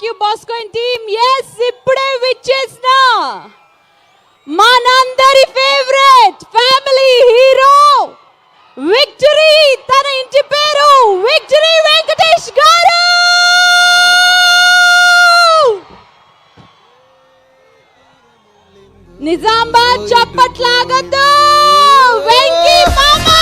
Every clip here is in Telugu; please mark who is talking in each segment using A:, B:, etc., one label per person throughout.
A: Thank you Bosco and team. Yes, ఇప్పుడే విచ్చేసిన మనందరి ఫేవరెట్ ఫ్యామిలీ హీరో విక్టరీ, తన ఇంటి పేరు విక్టరీ వెంకటేష్ గారు. నిజామాబాద్ చప్పట్లాగద్దు, వెంకీ మామా.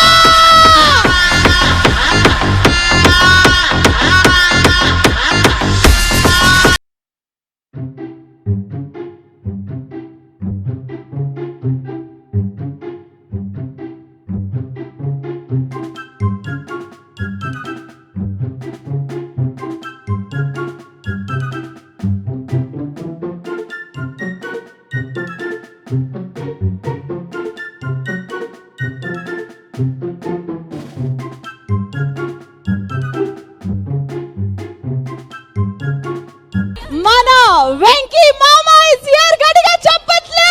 A: మన వెంకీ మామా ఇస్ హియర్. గట్టిగా చప్పట్లు.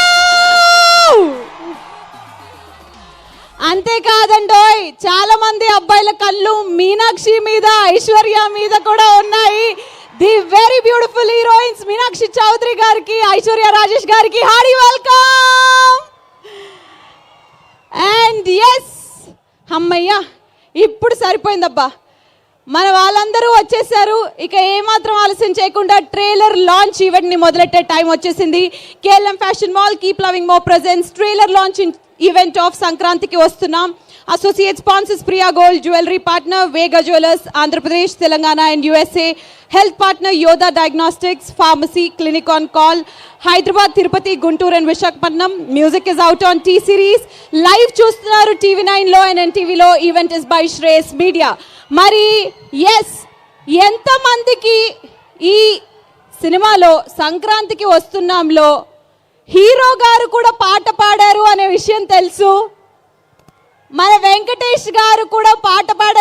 A: అంతేకాదండోయ్, చాలా మంది అబ్బాయిల కళ్ళు మీనాక్షి మీద, ఐశ్వర్య మీద కూడా ఉన్నాయి. The very beautiful heroines Meenakshi Chaudhary గారికి, ఐశ్వర్య రాజేష్ గారికి హార్డీ వెల్కమ్. అండ్ ఎస్, అమ్మయ్యా, ఇప్పుడు సరిపోయిందబ్బా, మన వాళ్ళందరూ వచ్చేసారు. ఇక ఏమాత్రం ఆలస్యం చేయకుండా ట్రైలర్ లాంచ్ ఈవెంట్ ని మొదలెట్టే టైం వచ్చేసింది. KLM fashion mall keep loving more presents trailer launch event of సంక్రాంతికి వస్తున్నాం. Associate sponsors Priya gold, jewellery partner Vega jewellers Andhra Pradesh, Telangana and USA, health partner యోధా diagnostics, pharmacy, clinic on call, Hyderabad, Tirupati, Guntur and Visakhapatnam. Music is out on T series. Live చూస్తున్నారు TV9లో and NTVలో. Event is by Shreyas media. మరి ఎస్, ఎంతమందికి ఈ సినిమాలో సంక్రాంతికి వస్తున్నాంలో హీరో గారు కూడా పాట పాడారు అనే విషయం తెలుసు? మన వెంకటేష్ గారు కూడా పాట పాడారు.